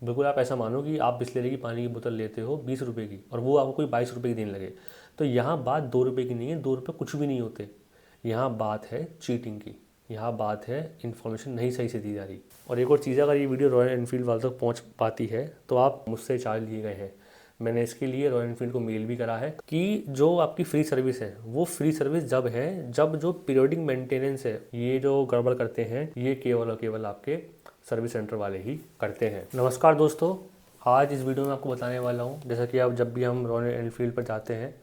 बिल्कुल आप ऐसा मानो कि आप बिस्लेरी की पानी की बोतल लेते हो 20 रुपये की और वो आपको कोई 22 रुपये की देने लगे, तो यहाँ बात 2 रुपये की नहीं है, 2 रुपये कुछ भी नहीं होते। यहाँ बात है चीटिंग की, यहाँ बात है इन्फॉर्मेशन नहीं सही से दी जा रही। और एक और चीज़, अगर ये वीडियो रॉयल एनफील्ड वालों तक पहुँच पाती है तो आप मुझसे चार्ज लिए गए हैं। मैंने इसके लिए रॉयल एनफील्ड को मेल भी करा है कि जो आपकी फ्री सर्विस है वो फ्री सर्विस जब है जब जो पीरियोडिक मेंटेनेंस है, ये जो गड़बड़ करते हैं ये केवल और केवल आपके सर्विस सेंटर वाले ही करते हैं। नमस्कार दोस्तों, आज इस वीडियो में आपको बताने वाला हूँ, जैसा कि आप जब भी हम रॉयल एनफील्ड पर जाते हैं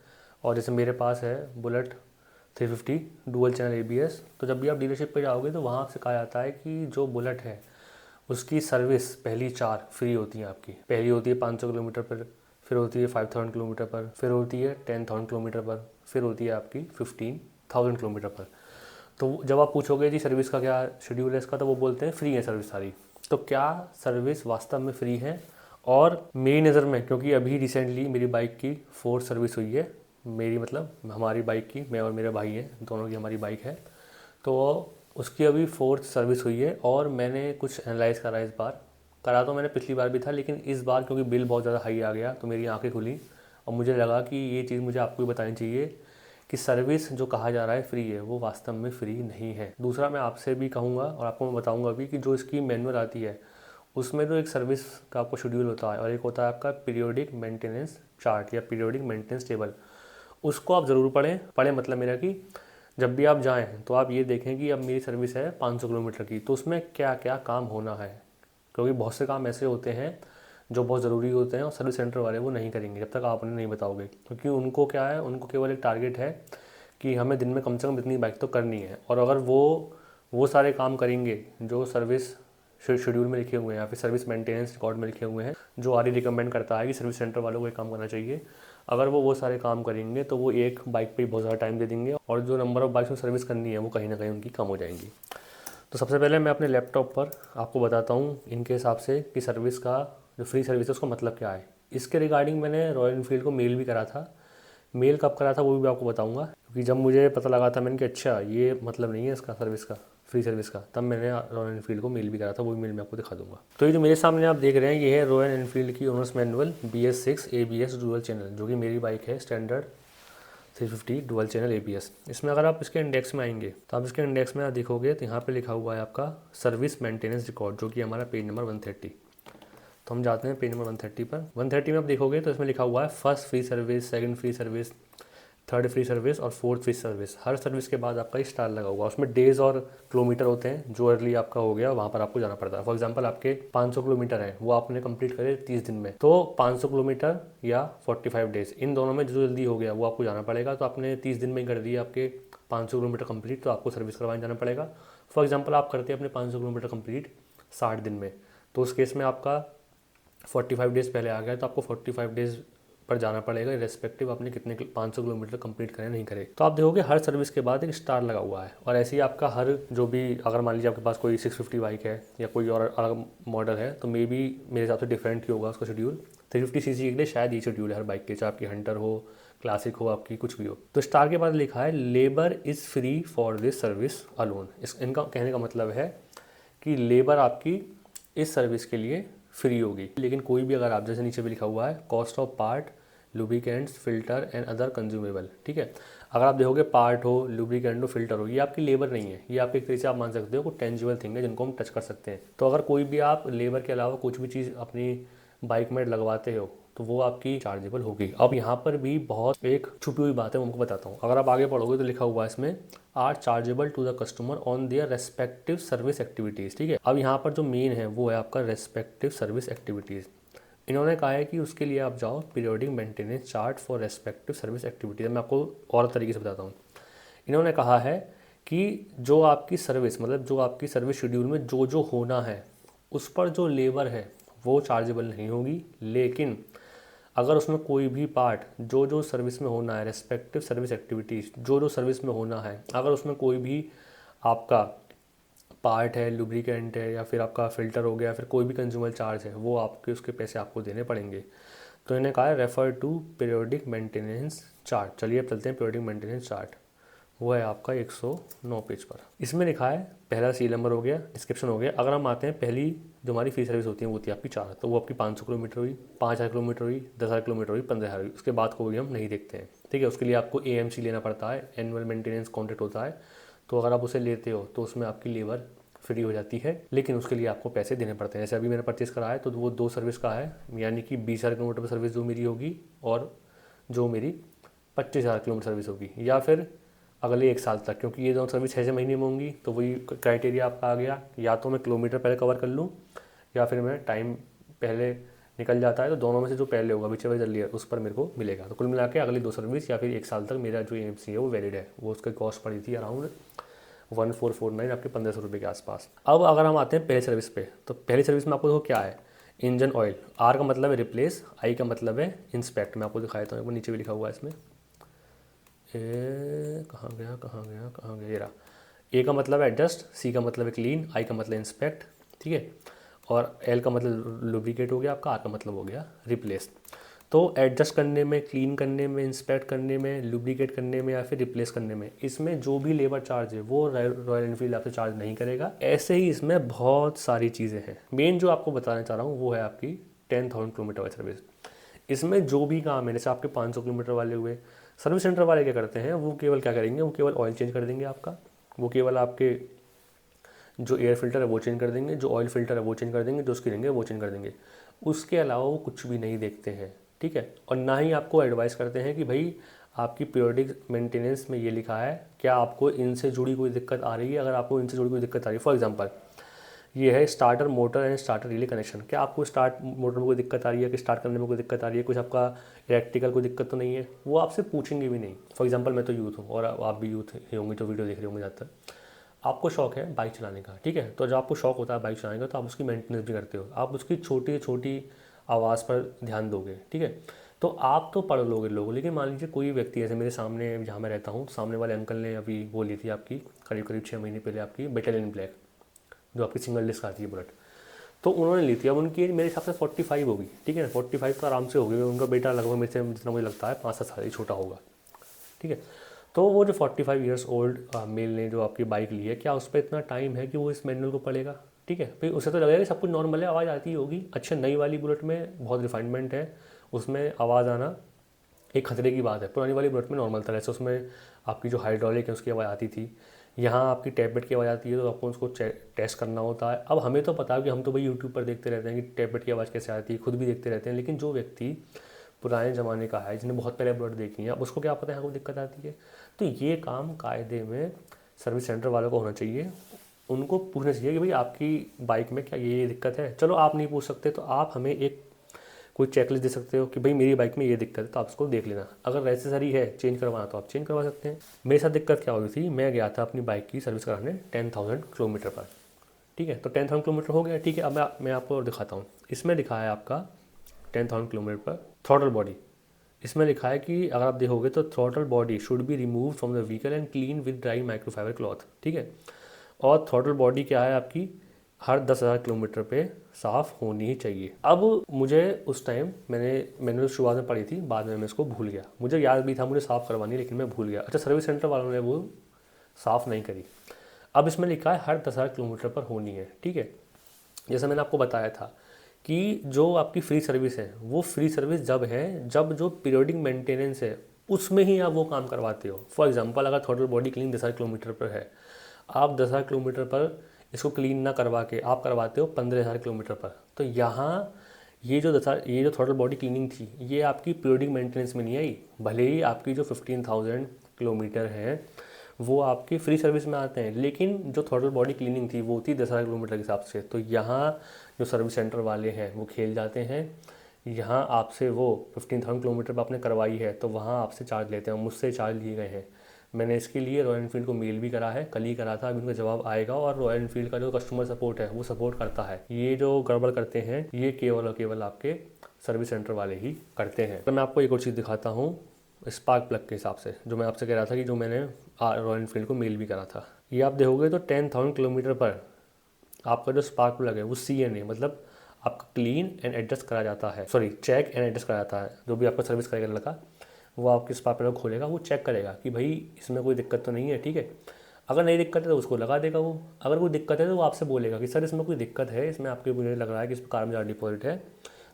और जैसे मेरे पास है बुलेट 350 डुअल चैनल ABS, तो जब भी आप डीलरशिप पे जाओगे तो वहाँ आपसे कहा जाता है कि जो बुलेट है उसकी सर्विस पहली 4 फ्री होती हैं आपकी। पहली होती है 500 किलोमीटर पर, फिर होती है 5000 किलोमीटर पर, फिर होती है 10,000 किलोमीटर पर, फिर होती है आपकी 15,000 किलोमीटर पर। तो जब आप पूछोगे जी सर्विस का क्या शेड्यूल है इसका, तो वो बोलते हैं फ्री है सर्विस सारी। तो क्या सर्विस वास्तव में फ्री है? और मेरी नज़र में, क्योंकि अभी रिसेंटली मेरी बाइक की 4th सर्विस हुई है, मेरी मतलब हमारी बाइक की, मैं और मेरे भाई हैं दोनों की हमारी बाइक है, तो उसकी अभी 4th सर्विस हुई है। और मैंने कुछ एनालाइज़ करा इस बार, करा तो मैंने पिछली बार भी था, लेकिन इस बार क्योंकि बिल बहुत ज़्यादा हाई आ गया तो मेरी आंखें खुली और मुझे लगा कि ये चीज़ मुझे आपको भी बतानी चाहिए कि सर्विस जो कहा जा रहा है फ्री है वो वास्तव में फ्री नहीं है। दूसरा, मैं आपसे भी कहूँगा और आपको मैं बताऊँगा भी कि जो इसकी मैनुअल आती है उसमें तो एक सर्विस का आपको शेड्यूल होता है और एक होता है आपका पीरियोडिक मेंटेनेंस चार्ट या पीरियोडिक मेंटेनेंस टेबल। उसको आप ज़रूर पढ़ें मतलब मेरा कि जब भी आप जाएँ तो आप ये देखें कि अब मेरी सर्विस है 500 किलोमीटर की, तो उसमें क्या क्या काम होना है, क्योंकि बहुत से काम ऐसे होते हैं जो बहुत ज़रूरी होते हैं और सर्विस सेंटर वाले वो नहीं करेंगे जब तक आप उन्हें नहीं बताओगे, क्योंकि उनको क्या है, उनको केवल एक टारगेट है कि हमें दिन में कम से कम इतनी बाइक तो करनी है। और अगर वो सारे काम करेंगे जो सर्विस शेड्यूल में लिखे हुए हैं या फिर सर्विस मेंटेनेंस रिकॉर्ड में लिखे हुए हैं, जो आर रिकमेंड करता है कि सर्विस सेंटर वालों को ये काम करना चाहिए, अगर वो सारे काम करेंगे तो वो एक बाइक पे ही बहुत ज़्यादा टाइम दे देंगे और जो नंबर ऑफ़ बाइक्स में सर्विस करनी है वो कहीं ना कहीं उनकी कम हो जाएंगी। तो सबसे पहले मैं अपने लैपटॉप पर आपको बताता हूँ इनके हिसाब से कि सर्विस का जो फ्री सर्विस है उसका मतलब क्या है। इसके रिगार्डिंग मैंने रॉयल एनफील्ड को मेल भी करा था। मेल कब करा था वो भी आपको बताऊंगा, क्योंकि जब मुझे पता लगा था मैंने कि अच्छा ये मतलब नहीं है इसका सर्विस का, फ्री सर्विस का, तब मैंने रॉयल एनफील्ड को मेल भी करा था। वो भी मेल मैं आपको दिखा दूंगा। तो ये जो मेरे सामने आप देख रहे हैं ये है रॉयल एनफील्ड की owners manual BS6 ABS dual channel, जो कि मेरी बाइक है स्टैंडर्ड 350 डुअल चैनल ABS। इसमें अगर आप इसके इंडेक्स में आएंगे तो आप इसके इंडेक्स में आप देखोगे तो यहाँ पे लिखा हुआ है आपका सर्विस मेंटेनेंस रिकॉर्ड, जो कि हमारा पेज नंबर 130। तो हम जाते हैं पेज नंबर 130 पर। 130 में आप देखोगे तो इसमें लिखा हुआ है first free service, second free service, third free service और फोर्थ फ्री सर्विस। हर सर्विस के बाद आपका स्टार लगा हुआ, उसमें डेज और किलोमीटर होते हैं। जो अर्ली आपका हो गया वहाँ पर आपको जाना पड़ता है। फॉर एग्जांपल आपके 500 किलोमीटर है, वो आपने कंप्लीट करे 30 दिन में, तो 500 किलोमीटर या 45 डेज, इन दोनों में जो जल्दी हो गया वो आपको जाना पड़ेगा। तो आपने 30 दिन में ही कर दिया आपके 500 किलोमीटर कंप्लीट, तो आपको सर्विस करवाने जाना पड़ेगा। फॉर एग्जाम्पल आप करते हैं अपने 500 किलोमीटर कंप्लीट 60 दिन में, तो उस केस में आपका 45 डेज़ पहले आ गया, तो आपको 45 डेज़ पर जाना पड़ेगा, रेस्पेक्टिव आपने कितने 500 किलोमीटर कंप्लीट करें नहीं करे। तो आप देखोगे हर सर्विस के बाद एक स्टार लगा हुआ है। और ऐसे ही आपका हर जो भी, अगर मान लीजिए आपके पास कोई 650 बाइक है या कोई और अलग मॉडल है, तो मे बी मेरे हिसाब से डिफरेंट ही होगा उसका शेड्यूल। 350cc के लिए शायद ये शेड्यूल है हर बाइक के, चाहे आपकी हंटर हो, क्लासिक हो, आपकी कुछ भी हो। तो स्टार के बाद लिखा है labour is free for this service alone. इनका कहने का मतलब है कि लेबर आपकी इस सर्विस के लिए फ्री होगी, लेकिन कोई भी, अगर आप जैसे नीचे भी लिखा हुआ है cost of part, lubricants, filter and other consumable, ठीक है। अगर आप देखोगे पार्ट हो, लुब्रिकेंट हो, फिल्टर हो, ये आपकी लेबर नहीं है, ये आपके एक तरीके से आप मान सकते हो कोई टेंजिबल थिंग है जिनको हम टच कर सकते हैं। तो अगर कोई भी आप लेबर के अलावा कुछ भी चीज़ अपनी बाइक में लगवाते हो तो वो आपकी चार्जेबल होगी। अब यहाँ पर भी बहुत एक छुपी हुई बात है, मैं आपको बताता हूँ। अगर आप आगे पढ़ोगे तो लिखा हुआ है इसमें are chargeable to the customer on their respective service activities, ठीक है। अब यहाँ पर जो मेन है वो है आपका रेस्पेक्टिव सर्विस एक्टिविटीज़। इन्होंने कहा है कि उसके लिए आप जाओ periodic maintenance chart for respective service activities. मैं आपको और तरीके से बताता हूँ। इन्होंने कहा है कि जो आपकी सर्विस, मतलब जो आपकी सर्विस शेड्यूल में जो जो होना है उस पर जो लेबर है वो चार्जेबल नहीं होगी, लेकिन अगर उसमें कोई भी पार्ट जो जो सर्विस में होना है, रेस्पेक्टिव सर्विस एक्टिविटीज़ जो जो सर्विस में होना है, अगर उसमें कोई भी आपका पार्ट है, लुब्रिकेंट है, या फिर आपका फ़िल्टर हो गया, फिर कोई भी कंज्यूमर चार्ज है, वो आपके उसके पैसे आपको देने पड़ेंगे। तो इन्हें कहा है refer to periodic maintenance chart. चलिए अब चलते हैं पीरियोडिक मेंटेनेंस चार्ट। वो है आपका 109 पेज पर। इसमें लिखा है पहला सीरियल नंबर हो गया, डिस्क्रिप्शन हो गया। अगर हम आते हैं पहली जो हमारी फ्री सर्विस होती है वो होती है आपकी 4, तो वो आपकी 500 किलोमीटर हुई, 5000 किलोमीटर हुई, 10,000 किलोमीटर हुई, 15,000 हुई, उसके बाद कोई हम नहीं देखते हैं। ठीक है, उसके लिए आपको AMC लेना पड़ता है, एनुअल मेंटेनेंस कॉन्ट्रैक्ट होता है, तो अगर आप उसे लेते हो तो उसमें आपकी लेबर फ्री हो जाती है, लेकिन उसके लिए आपको पैसे देने पड़ते हैं। जैसे अभी मैंने परचेस करा है तो वो 2 सर्विस का है, यानी कि 20,000 किलोमीटर पर सर्विस जो मेरी होगी और जो मेरी 25,000 किलोमीटर सर्विस होगी, या फिर अगले 1 साल तक, क्योंकि ये दोनों सर्विस 6 महीने में होंगी। तो वही क्राइटेरिया आपका आ गया, या तो मैं किलोमीटर पहले कवर कर लूँ या फिर मैं टाइम पहले निकल जाता है, तो दोनों में से जो पहले होगा विच एवर जल्दी है उस पर मेरे को मिलेगा। तो कुल मिला के अगली 2 सर्विस या फिर 1 साल तक मेरा जो AMC है वो वैलिड है। वो उसकी कॉस्ट पड़ी थी अराउंड 1449, आपके 1500 रुपये के आसपास। अब अगर हम आते हैं पहली सर्विस पे, तो पहली सर्विस में आपको देखो क्या है, इंजन ऑयल, R का मतलब है रिप्लेस, I का मतलब है इंस्पेक्ट। मैं आपको दिखा देता हूँ, एक बार नीचे भी लिखा हुआ है इसमें, कहाँ गया कहाँ गया कहाँ गया, ये रहा। A का मतलब है एडजस्ट, C का मतलब है क्लीन, I का मतलब इंस्पेक्ट, ठीक है, और L का मतलब लुब्रिकेट हो गया आपका, R का मतलब हो गया रिप्लेस। तो एडजस्ट करने में, क्लीन करने में, इंस्पेक्ट करने में, लुब्रिकेट करने में या फिर रिप्लेस करने में, इसमें जो भी लेबर चार्ज है वो रॉयल एनफील्ड आपसे चार्ज नहीं करेगा। ऐसे ही इसमें बहुत सारी चीज़ें हैं। मेन जो आपको बताना चाह रहा हूँ वो है आपकी 10,000 किलोमीटर वाली सर्विस। इसमें जो भी काम है, जैसे आपके 500 किलोमीटर वाले हुए, सर्विस सेंटर वाले क्या करते हैं, वो केवल क्या करेंगे, वो केवल ऑयल चेंज कर देंगे आपका, वो केवल आपके जो एयर फिल्टर है वो चेंज कर देंगे, जो ऑयल फिल्टर है वो चेंज कर देंगे, जो उसकी रहेंगे वो चेंज कर देंगे। उसके अलावा वो कुछ भी नहीं देखते हैं, ठीक है। और ना ही आपको एडवाइस करते हैं कि भाई आपकी पीरियोडिक मेंटेनेंस में ये लिखा है, क्या आपको इनसे जुड़ी कोई दिक्कत आ रही है। अगर आपको इनसे जुड़ी कोई दिक्कत आ रही है, फॉर एग्जांपल ये है starter motor and starter relay connection, क्या आपको स्टार्ट मोटर में कोई दिक्कत आ रही है, कि स्टार्ट करने में कोई दिक्कत आ रही है, कुछ आपका इलेक्ट्रिकल कोई दिक्कत तो नहीं है, वो आपसे पूछेंगे भी नहीं। फॉर एग्जांपल मैं तो यूथ हूँ और आप भी यूथ ही होंगे जो वीडियो देख रहे होंगे ज़्यादातर, आपको शौक है बाइक चलाने का, ठीक है, तो जब आपको शौक होता है बाइक चलाने का तो आप उसकी मेंटेनेंस भी करते हो, आप उसकी छोटी छोटी आवाज़ पर ध्यान दोगे, ठीक है। तो आप तो पढ़ लोगे लोग, लेकिन मान लीजिए कोई व्यक्ति ऐसे मेरे सामने, जहाँ मैं रहता हूँ, सामने वाले अंकल ने अभी वो ली थी आपकी करीब करीब 6 महीने पहले आपकी बेटालियन ब्लैक, जो आपकी सिंगल डिस्क आती है बुलेट, तो उन्होंने ली थी। अब उनकी एज मेरे हिसाब से 45 होगी, ठीक है, 45 तो आराम से होगी। उनका बेटा लगभग मेरे से, जितना मुझे लगता है 5-7 साल ही छोटा होगा, ठीक है। तो वो जो 45 ईयर्स ओल्ड मेल ने जो आपकी बाइक ली है, क्या उस पर इतना टाइम है कि वो इस मैनुअल को पढ़ेगा, ठीक है। फिर उसे तो लगेगा कि सब कुछ नॉर्मल है, आवाज़ आती होगी। अच्छा, नई वाली बुलेट में बहुत रिफाइनमेंट है, उसमें आवाज़ आना एक खतरे की बात है। पुरानी वाली बुलेट में नॉर्मल था, जैसे उसमें आपकी जो हाइड्रोलिक है उसकी आवाज़ आती थी, यहाँ आपकी टैबलेट की आवाज़ आती है, तो आपको उसको टेस्ट करना होता है। अब हमें तो पता है कि हम तो भाई यूट्यूब पर देखते रहते हैं कि टैबलेट की आवाज़ कैसे आती है, खुद भी देखते रहते हैं, लेकिन जो व्यक्ति पुराने ज़माने का है, जिसने बहुत पहले बुलेट देखी है, अब उसको क्या पता है यहाँ को दिक्कत आती है। तो ये काम कायदे में सर्विस सेंटर वालों को होना चाहिए, उनको पूछना चाहिए कि भाई आपकी बाइक में क्या ये दिक्कत है। चलो आप नहीं पूछ सकते तो आप हमें एक कोई चेकलिस्ट दे सकते हो कि भाई मेरी बाइक में ये दिक्कत है, तो आप उसको देख लेना। अगर नेसेसरी है चेंज करवाना तो आप चेंज करवा सकते हैं। मेरे साथ दिक्कत क्या हुई थी, मैं गया था अपनी बाइक की सर्विस कराने 10,000 किलोमीटर पर, ठीक है, तो 10,000 किलोमीटर हो गया, ठीक है। अब मैं आपको और दिखाता हूँ, इसमें लिखा है आपका 10,000 किलोमीटर पर थ्रॉटल बॉडी, इसमें लिखा है कि अगर आप देखोगे तो throttle body should be remove from the vehicle and clean with dry microfibre cloth, ठीक है। और थ्रॉटल बॉडी क्या है आपकी, हर 10,000 किलोमीटर पे साफ़ होनी ही चाहिए। अब मुझे उस टाइम मैंने शुरुआत में पढ़ी थी, बाद में मैं इसको भूल गया, मुझे याद भी था मुझे साफ़ करवानी, लेकिन मैं भूल गया। अच्छा, सर्विस सेंटर वालों ने वो साफ़ नहीं करी। अब इसमें लिखा है हर 10,000 किलोमीटर पर होनी है, ठीक है। जैसे मैंने आपको बताया था कि जो आपकी फ्री सर्विस है, वो फ्री सर्विस जब है जब जो पीरियोडिक मेंटेनेंस है उसमें ही आप वो काम करवाते हो। फॉर एग्जांपल, अगर थ्रॉटल बॉडी क्लीन 10,000 किलोमीटर पर है, आप 10,000 किलोमीटर पर इसको क्लीन ना करवा के आप करवाते हो 15,000 किलोमीटर पर, तो यहाँ ये जो थ्रॉटल बॉडी क्लीनिंग थी, ये आपकी पीरियोडिक मेंटेनेंस में नहीं आई। भले ही आपकी जो 15,000 किलोमीटर है वो आपकी फ्री सर्विस में आते हैं, लेकिन जो थ्रॉटल बॉडी क्लीनिंग थी वो थी 10,000 किलोमीटर के हिसाब से। तो यहाँ जो सर्विस सेंटर वाले हैं वो खेल जाते हैं, यहाँ आपसे वो 15,000 किलोमीटर पर आपने करवाई है तो वहाँ आपसे चार्ज लेते हैं, मुझसे चार्ज लिए गए हैं। मैंने इसके लिए रॉयल एनफील्ड को मेल भी करा है, कल ही करा था, अभी उनका जवाब आएगा। और रॉयल एनफील्ड का जो कस्टमर सपोर्ट है वो सपोर्ट करता है। ये जो गड़बड़ करते हैं ये केवल और केवल आपके सर्विस सेंटर वाले ही करते हैं। तो मैं आपको एक और चीज़ दिखाता हूँ स्पार्क प्लग के हिसाब से, जो मैं आपसे कह रहा था कि जो मैंने रॉयल एनफील्ड को मेल भी करा था। ये आप देखोगे तो 10,000 किलोमीटर पर आपका जो स्पार्क प्लग है वो CNA मतलब आपका क्लीन एंड एडजस्ट करा जाता है, सॉरी चेक एंड एडजस्ट करा जाता है। जो भी आपका सर्विस करेगा लड़का, वो आपके स्पार्क प्लग खोलेगा, वो चेक करेगा कि भाई इसमें कोई दिक्कत तो नहीं है, ठीक है। अगर नहीं दिक्कत है तो उसको लगा देगा वो। अगर कोई दिक्कत है तो वो आपसे बोलेगा कि सर इसमें कोई दिक्कत है, इसमें आपके मुझे लग रहा है कि इसमें कार्बन ज़्यादा डिपॉजिट है,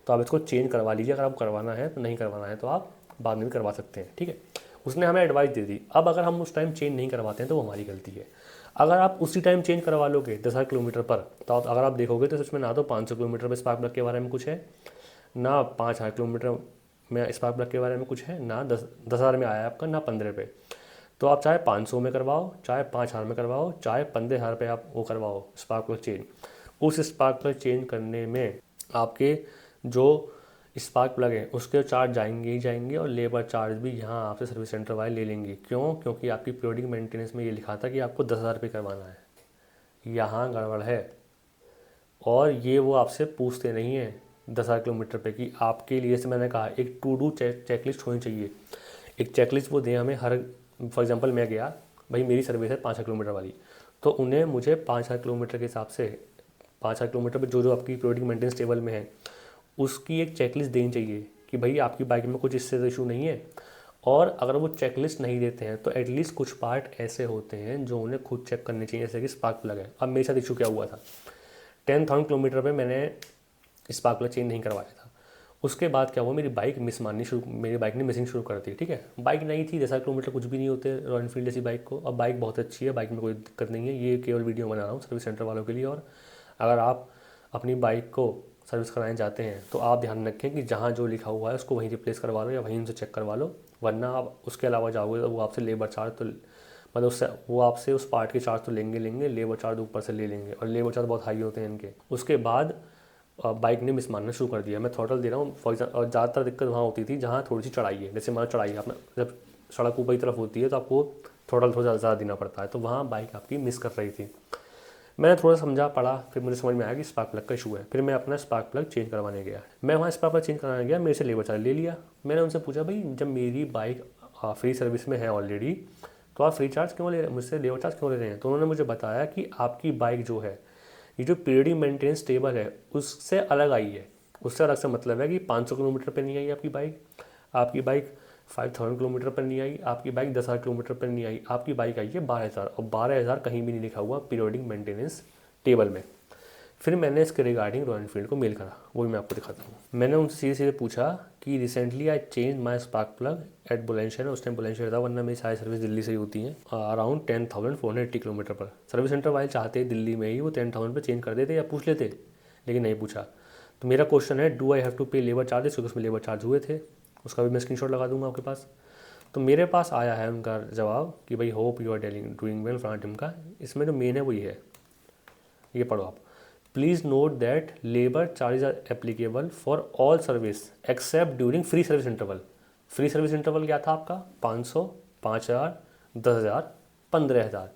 तो आप इसको चेंज करवा लीजिए। अगर आपको करवाना है तो, नहीं करवाना है तो आप बाद में भी करवा सकते हैं, ठीक है। उसने हमें एडवाइस दे दी। अब अगर हम उस टाइम चेंज नहीं करवाते हैं तो वो हमारी गलती है। अगर आप उसी टाइम चेंज करवा लोगे 10,000 किलोमीटर पर, तो अगर आप देखोगे तो इसमें ना तो 500 किलोमीटर पर स्पार्क प्लग के बारे में कुछ है, ना 5,000 किलोमीटर में स्पार्क प्लग के बारे में कुछ है, ना 10,000 में आया है आपका, ना 15 पे। तो आप चाहे 500 में करवाओ, चाहे 5,000 में करवाओ, चाहे 15,000 पे आप वो करवाओ स्पार्क प्लग चेंज। उस स्पार्क प्लग चेंज करने में आपके जो स्पार्क प्लग है उसके चार्ज जाएंगे ही जाएंगे, और लेबर चार्ज भी यहाँ आपसे सर्विस सेंटर वाले ले लेंगे। क्यों? क्योंकि आपकी पीरियोडिक मेंटेनेंस में ये लिखा था कि आपको 10,000 रुपये करवाना है। यहाँ गड़बड़ है, और ये वो आपसे पूछते नहीं है 10,000 किलोमीटर पे कि आपके लिए, से मैंने कहा एक टू डू चेकलिस्ट होनी चाहिए। एक चेकलिस्ट वो दें हमें हर, फॉर एग्जांपल मैं गया, भाई मेरी सर्विस है 5,000 किलोमीटर वाली, तो उन्हें मुझे 5,000 किलोमीटर के हिसाब से 5,000 किलोमीटर पर जो जो आपकी पीरियोडिक मेंटेनेंस टेबल में है उसकी एक चेकलिस्ट देनी चाहिए कि भाई आपकी बाइक में कुछ इससे इशू नहीं है। और अगर वो चेकलिस्ट नहीं देते हैं तो एटलीस्ट कुछ पार्ट ऐसे होते हैं जो उन्हें खुद चेक करने चाहिए, जैसे कि स्पार्क प्लग है। अब मेरे साथ इशू क्या हुआ था, 10,000 किलोमीटर पे मैंने स्पार्क प्लग चेंज नहीं करवाया था। उसके बाद क्या हुआ, मेरी बाइक ने मिसिंग शुरू कर दी, ठीक है। बाइक नई थी, 10,000 किलोमीटर कुछ भी नहीं होते रॉयल एनफील्ड जैसी बाइक को। अब बाइक बहुत अच्छी है, बाइक में कोई दिक्कत नहीं है, ये केवल वीडियो बना रहा हूँ सर्विस सेंटर वालों के लिए। और अगर आप अपनी बाइक को सर्विस कराने जाते हैं तो आप ध्यान रखें कि जहाँ जो लिखा हुआ है उसको वहीं रिप्लेस करवा लो या वहीं उनसे चेक करवा लो, वरना आप उसके अलावा जाओगे तो वो आपसे लेबर चार्ज तो, मतलब उससे वो आपसे उस पार्ट के चार्ज तो लेंगे, लेबर चार्ज ऊपर से ले लेंगे, और लेबर चार्ज बहुत हाई होते हैं इनके। उसके बाद बाइक ने मिस मारना शुरू कर दिया। मैं थ्रॉटल दे रहा हूँ फॉर एग्जाम्पल, और ज़्यादातर दिक्कत वहाँ होती थी जहाँ थोड़ी सी चढ़ाई है, जैसे मान चढ़ाई आपने, जब सड़क ऊपर की तरफ होती है तो आपको थ्रॉटल थोड़ा ज़्यादा देना पड़ता है, तो वहाँ बाइक आपकी मिस कर रही थी। मैंने थोड़ा समझा पढ़ा, फिर मुझे समझ में आया कि स्पार्क प्लग का इशू है। फिर मैं अपना स्पार्क प्लग चेंज करवाने गया। मैं वहाँ स्पार्क प्लग चेंज कराने गया, मेरे से लेबर चार्ज ले लिया। मैंने उनसे पूछा, भाई जब मेरी बाइक फ्री सर्विस में है ऑलरेडी, तो आप फ्री चार्ज क्यों ले, मुझसे लेबर चार्ज क्यों ले रहे हैं? तो उन्होंने मुझे बताया कि आपकी बाइक जो है, ये जो पीरियडिक मेंटेनेंस टेबल है उससे अलग आई है। उससे अलग से मतलब है कि 500 किलोमीटर पर नहीं आई आपकी बाइक 5,000 किलोमीटर पर नहीं आई, आपकी बाइक 10,000 किलोमीटर पर नहीं आई, आपकी बाइक आई है 12,000, और 12,000 कहीं भी नहीं लिखा हुआ पीरियोडिक मेंटेनेंस टेबल में। फिर मैंने इसके रिगार्डिंग रॉयल एनफील्ड को मेल करा, वो भी मैं आपको दिखाता हूँ। मैंने उनसे सीधे सीधे पूछा कि recently I change my spark plug at Bulandshahr, उस टाइम बुलंदशहर था, वरना मेरी सारी सर्विस दिल्ली से ही होती है, अराउंड 10,480 किलोमीटर पर। सर्विस सेंटर वाले चाहते दिल्ली में ही वो 10,000 पर चेंज कर देते या पूछ लेते, लेकिन नहीं पूछा। तो मेरा क्वेश्चन है, डू आई हैव टू पे लेबर चार्जेस, क्योंकि उसमें लेबर चार्ज हुए थे, उसका भी मैं स्क्रीनशॉट लगा दूंगा आपके पास। तो मेरे पास आया है उनका जवाब कि भाई hope you are doing well from team का। इसमें जो मेन है वही है, ये पढ़ो आप। Please note that labour charges are applicable for all service except during free service interval. Free service interval क्या था आपका? 500, 5,000, 10,000, 15,000,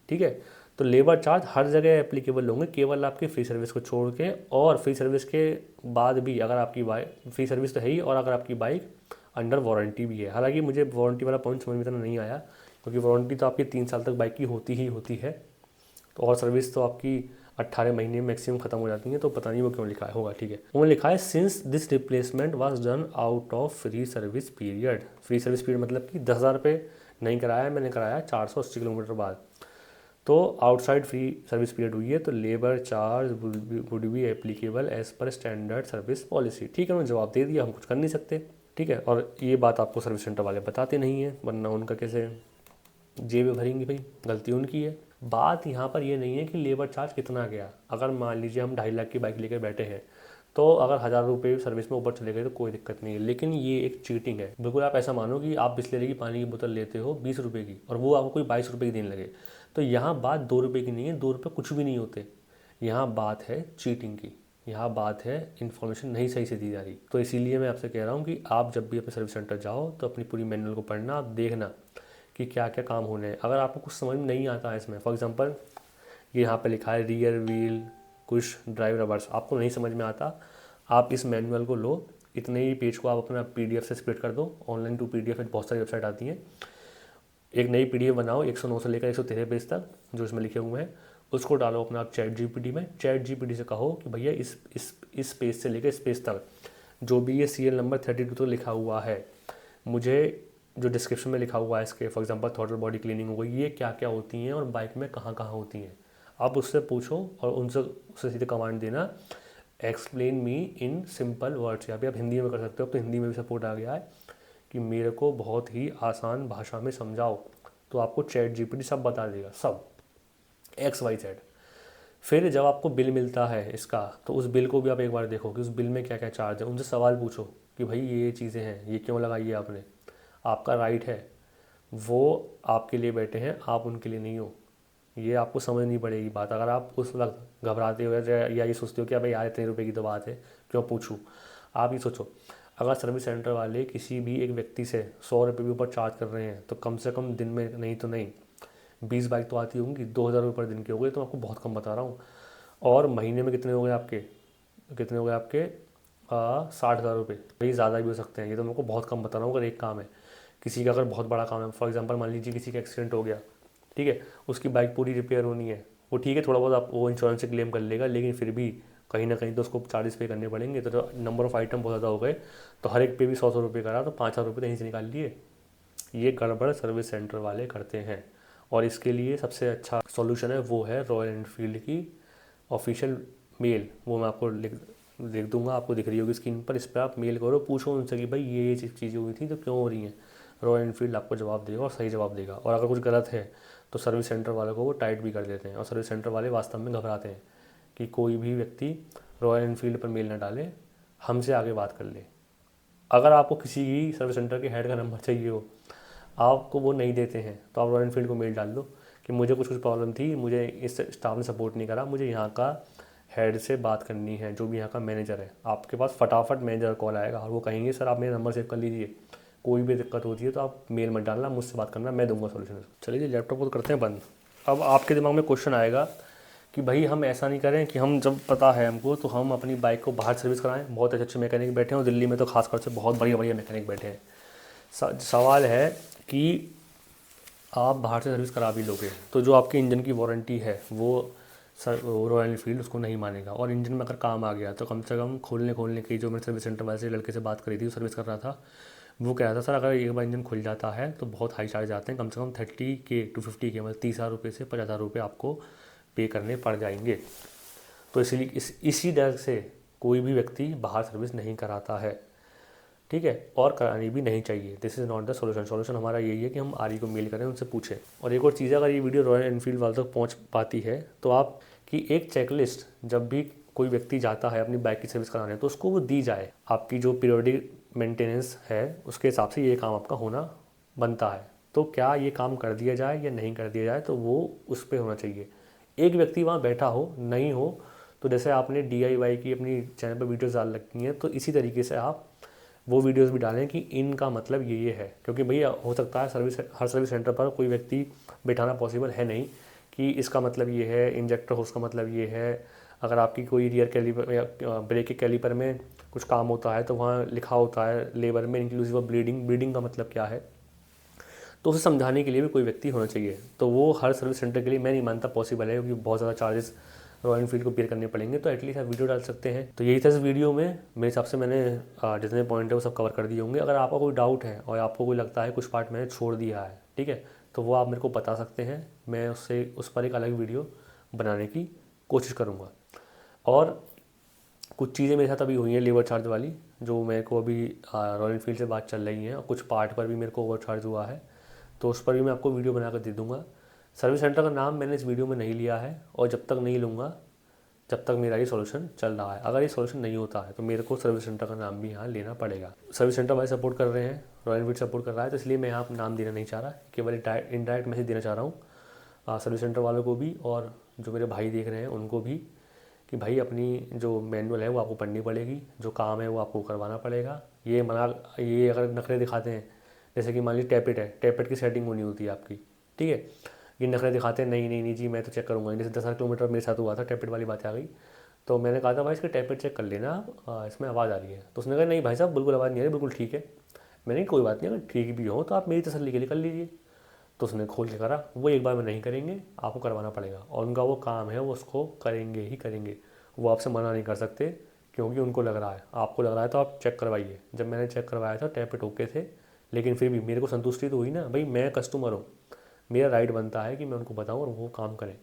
ठीक है। तो लेबर चार्ज हर जगह एप्लीकेबल होंगे, केवल आपकी फ्री सर्विस को छोड़ के। और फ्री सर्विस के बाद भी अगर आपकी बाइक, फ्री सर्विस तो है ही, और अगर आपकी बाइक अंडर वारंटी भी है। हालांकि मुझे वारंटी वाला पॉइंट समझ में इतना नहीं आया, क्योंकि वारंटी तो आपकी 3 साल तक बाइक की होती ही होती है, तो और सर्विस तो आपकी 18 महीने में मैक्सिमम खत्म हो जाती है, तो पता नहीं वो क्यों लिखा है, होगा, ठीक है। उन्होंने लिखा है since this replacement was done out of free service period. Free service period मतलब कि 10,000 रुपये नहीं कराया, मैंने कराया 480 किलोमीटर बाद, तो आउटसाइड फ्री सर्विस पीरियड हुई है, तो labour charge would be applicable as per standard service policy. ठीक है, उन्होंने जवाब दे दिया, हम कुछ कर नहीं सकते, ठीक है। और ये बात आपको सर्विस सेंटर वाले बताते नहीं है, वरना उनका कैसे जेब भरेंगे, भाई गलती उनकी है। बात यहाँ पर ये नहीं है कि लेबर चार्ज कितना गया। अगर मान लीजिए हम 2.5 लाख की बाइक लेकर बैठे हैं, तो अगर 1,000 रुपये सर्विस में ऊपर चले गए तो कोई दिक्कत नहीं है, लेकिन ये एक चीटिंग है। बिल्कुल आप ऐसा मानो कि आप बिस्लेरी की पानी की बोतल लेते हो 20 रुपये की, और वो आपको कोई 22 रुपये की देने लगे, तो यहाँ बात 2 रुपये की नहीं है, 2 रुपये कुछ भी नहीं होते। यहाँ बात है चीटिंग की, यहाँ बात है इन्फॉर्मेशन नहीं सही से दी जा रही। तो इसीलिए मैं आपसे कह रहा हूँ कि आप जब भी अपने सर्विस सेंटर जाओ तो अपनी पूरी मैनुअल को पढ़ना, आप देखना कि क्या क्या काम होने हैं। अगर आपको कुछ समझ में नहीं आता है इसमें, फॉर एग्जांपल ये यहाँ पे लिखा है रियर व्हील कुछ ड्राइव रबर्स, आपको नहीं समझ में आता, आप इस मैनुअल को लो, इतने ही पेज को आप अपना PDF से स्प्लिट कर दो, ऑनलाइन टू PDF में बहुत सारी वेबसाइट आती हैं, एक नई PDF बनाओ 109 से लेकर 113 पेज तक जो इसमें लिखे हुए हैं, उसको डालो अपना आप ChatGPT में। ChatGPT से कहो कि भैया इस पेज से लेकर इस पेज तक जो भी ये CL नंबर 32 तो लिखा हुआ है, मुझे जो डिस्क्रिप्शन में लिखा हुआ है इसके, for example throttle body cleaning हो गई, ये क्या क्या होती हैं और बाइक में कहाँ कहाँ होती हैं, आप उससे पूछो और उनसे उससे सीधे कमांड देना, explain me in simple words. या भी आप हिंदी में कर सकते हो, तो हिंदी में भी सपोर्ट आ गया है कि मेरे को बहुत ही आसान भाषा में समझाओ, तो आपको चैट जीपीटी सब बता देगा, सब XYZ। फिर जब आपको बिल मिलता है इसका, तो उस बिल को भी आप एक बार देखो कि उस बिल में क्या क्या चार्ज है, उनसे सवाल पूछो कि भाई ये चीज़ें हैं, ये क्यों लगाई है आपने, आपका राइट है, वो आपके लिए बैठे हैं, आप उनके लिए नहीं हो। ये आपको समझनी पड़ेगी बात। अगर आप उस वक्त घबराते हो या ये सोचते हो कि भाई यार इतने रुपए की तो बात है, क्यों पूछूं, आप ये सोचो अगर सर्विस सेंटर वाले किसी भी एक व्यक्ति से 100 रुपये भी ऊपर चार्ज कर रहे हैं, तो कम से कम दिन में नहीं तो नहीं 20 बाइक तो आती होंगी, 2,000 रुपये पर दिन के हो गए, तो आपको बहुत कम बता रहा हूँ। और महीने में कितने हो गए आपके, 60,000 रुपये, भाई ज़्यादा भी हो सकते हैं, ये तो मेरे को बहुत कम बता रहा हूँ। अगर एक काम है, किसी का अगर बहुत बड़ा काम है, फॉर एग्जांपल मान लीजिए किसी का एक्सीडेंट हो गया, ठीक है, उसकी बाइक पूरी रिपेयर होनी है, वो ठीक है थोड़ा बहुत आप वो इंश्योरेंस से क्लेम कर लेगा, लेकिन फिर भी कहीं ना कहीं तो उसको चार्जेस पे करने पड़ेंगे। तो नंबर ऑफ़ आइटम बहुत ज़्यादा हो गए, तो हर एक पे भी 100-100 रुपये करा, तो 5,000 रुपये कहीं से निकाल लिए। ये गड़बड़ सर्विस सेंटर वाले करते हैं, और इसके लिए सबसे अच्छा सॉल्यूशन है वो है रॉयल एनफील्ड की ऑफिशियल मेल। वो मैं आपको लिख दूंगा, आपको दिख रही होगी स्क्रीन पर, इस पर आप मेल करो, पूछो उनसे कि भाई ये चीज़ें हुई थी तो क्यों हो रही हैं। रॉयल एनफील्ड आपको जवाब देगा और सही जवाब देगा, और अगर कुछ गलत है तो सर्विस सेंटर वालों को वो टाइट भी कर देते हैं, और सर्विस सेंटर वाले वास्तव में घबराते हैं कि कोई भी व्यक्ति रॉयल एनफील्ड पर मेल ना डाले, हमसे आगे बात कर ले। अगर आपको किसी भी सर्विस सेंटर के हेड का नंबर चाहिए हो, आपको वो नहीं देते हैं, तो आप रॉयल एनफील्ड को मेल डाल दो कि मुझे कुछ कुछ प्रॉब्लम थी, मुझे इस स्टाफ ने सपोर्ट नहीं करा, मुझे यहाँ का हेड से बात करनी है, जो भी यहाँ का मैनेजर है। आपके पास फटाफट मैनेजर कॉल आएगा और वो कहेंगे सर आप मेरा नंबर सेव कर लीजिए, कोई भी दिक्कत होती है तो आप मेल मत डालना, मुझसे बात करना, मैं दूंगा सोल्यूशन। चलिए लैपटॉप को तो करते हैं बंद। अब आपके दिमाग में क्वेश्चन आएगा कि भाई हम ऐसा नहीं करें कि हम जब पता है हमको तो हम अपनी बाइक को बाहर सर्विस कराएं, बहुत अच्छे अच्छे मैकेनिक बैठे हैं, और दिल्ली में तो खासकर से बहुत बढ़िया बढ़िया मैकेनिक बैठे हैं। सवाल है कि आप बाहर से सर्विस करा भी लोगे, तो जो आपकी इंजन की वारंटी है वो रॉयल एनफील्ड उसको नहीं मानेगा, और इंजन में अगर काम आ गया तो कम से कम खोलने की, जो मैंने सर्विस सेंटर वाले से लड़के से बात करी थी, वो सर्विस कर रहा था, वो कह रहा था सर अगर एक बार इंजन खुल जाता है तो बहुत हाई चार्ज आते हैं, कम से कम 30K to 50K, मतलब 30,000 रुपये से 50,000 रुपये आपको पे करने पड़ जाएंगे। तो इसलिए इसी डर से कोई भी व्यक्ति बाहर सर्विस नहीं कराता है, ठीक है, और करानी भी नहीं चाहिए। This is not the solution. Solution हमारा यही है कि हम आरई को मेल करें, उनसे पूछें। और एक और चीज़ है, अगर ये वीडियो रॉयल एनफील्ड वालों तक पहुंच पाती है तो आप की एक चेकलिस्ट जब भी कोई व्यक्ति जाता है अपनी बाइक की सर्विस कराने, तो उसको वो दी जाए। आपकी जो पीरियोडिक मेंटेनेंस है उसके हिसाब से ये काम आपका होना बनता है। तो क्या ये काम कर दिया जाए या नहीं कर दिया जाए, तो वो उस पर होना चाहिए। एक व्यक्ति वहाँ बैठा हो, नहीं हो, तो जैसे आपने DIY की अपनी चैनल पर वीडियोज़ डाल रखी हैं, तो इसी तरीके से आप वो वीडियोस भी डालें कि इनका मतलब ये है। क्योंकि भैया हो सकता है हर सर्विस सेंटर पर कोई व्यक्ति बिठाना पॉसिबल है नहीं कि इसका मतलब ये है, इंजेक्टर होस का मतलब ये है। अगर आपकी कोई रियर कैलीपर या ब्रेक के कैलीपर में कुछ काम होता है तो वहाँ लिखा होता है लेबर में इंक्लूसिव ऑफ ब्लीडिंग का मतलब क्या है, तो उसे समझाने के लिए भी कोई व्यक्ति होना चाहिए। तो वो हर सर्विस सेंटर के लिए मैं नहीं मानता पॉसिबल है, क्योंकि बहुत ज़्यादा चार्जेस रॉयल एनफील्ड को पेयर करने पड़ेंगे। तो एटलीस्ट आप वीडियो डाल सकते हैं। तो यही था इस वीडियो में, मेरे हिसाब से मैंने जितने पॉइंट है वो सब कवर कर दिए होंगे। अगर आपका कोई डाउट है और आपको कोई लगता है कुछ पार्ट मैंने छोड़ दिया है, ठीक है, तो वो आप मेरे को बता सकते हैं, मैं उस पर एक अलग वीडियो बनाने की कोशिश करूँगा। और कुछ चीज़ें मेरे साथ अभी हुई हैं लेबर चार्ज वाली, जो मेरे को अभी रॉयल एनफील्ड से बात चल रही हैं, और कुछ पार्ट पर भी मेरे को ओवर चार्ज हुआ है, तो उस पर भी मैं आपको वीडियो बना कर दे दूँगा। सर्विस सेंटर का नाम मैंने इस वीडियो में नहीं लिया है, और जब तक नहीं लूँगा जब तक मेरा ये सॉल्यूशन चल रहा है। अगर ये सॉल्यूशन नहीं होता है तो मेरे को सर्विस सेंटर का नाम भी यहाँ लेना पड़ेगा। सर्विस सेंटर वाले सपोर्ट कर रहे हैं, रॉयल एनफील्ड सपोर्ट कर रहा है, तो इसलिए मैं यहाँ नाम देना नहीं चाह रहा, केवल इनडायरेक्ट मैसेज देना चाह रहा हूँ सर्विस सेंटर वालों को भी, और जो मेरे भाई देख रहे हैं उनको भी, कि भाई अपनी जो मैनुअल है वो आपको पढ़नी पड़ेगी, जो काम है वो आपको करवाना पड़ेगा। ये अगर नखरे दिखाते हैं, जैसे कि मान लीजिए टैपेट की सेटिंग होनी होती है आपकी, ठीक है, ये नखरे दिखाते हैं नहीं जी मैं तो चेक करूँगा। जैसे 10,000 किलोमीटर मेरे साथ हुआ था, टैपेट वाली बात आ गई, तो मैंने कहा था भाई इसके टैपेट चेक कर लेना आप, इसमें आवाज़ आ रही है। तो उसने कहा नहीं भाई साहब बिल्कुल आवाज़ नहीं आ रही, बिल्कुल ठीक है। मैंने कोई बात नहीं, अगर ठीक भी हो तो आप मेरी तसल्ली के लिए कर लीजिए। तो उसने खोल के करा, वो एक बार में नहीं करेंगे, आपको करवाना पड़ेगा, और उनका वो काम है, वो उसको करेंगे ही करेंगे। वो आपसे मना नहीं कर सकते, क्योंकि उनको लग रहा है, आपको लग रहा है तो आप चेक करवाइए। जब मैंने चेक करवाया था टैपेट ओके थे, लेकिन फिर भी मेरे को संतुष्टि तो हुई ना, भाई मैं कस्टमर हूँ, मेरा राइट बनता है कि मैं उनको बताऊँ और वो काम करें।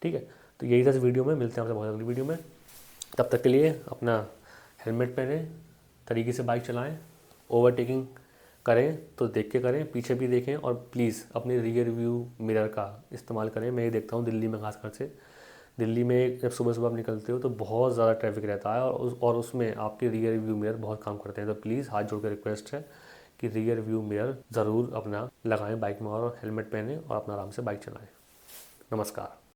ठीक है, तो यही था इस वीडियो में, मिलते हैं आपसे बहुत अगली वीडियो में। तब तक के लिए अपना हेलमेट पहने, तरीके से बाइक चलाएं, ओवरटेकिंग करें तो देख के करें, पीछे भी देखें, और प्लीज़ अपने रियर व्यू मिरर का इस्तेमाल करें। मैं ये देखता हूँ दिल्ली में खासकर से, दिल्ली में जब सुबह सुबह आप निकलते हो तो बहुत ज़्यादा ट्रैफिक रहता है, और उसमें आपके रियर व्यू मिरर बहुत काम करते हैं। तो प्लीज़ हाथ जोड़ कर रिक्वेस्ट है कि रियर व्यू मिरर ज़रूर अपना लगाएं बाइक में, और हेलमेट पहनें और अपना आराम से बाइक चलाएं। नमस्कार।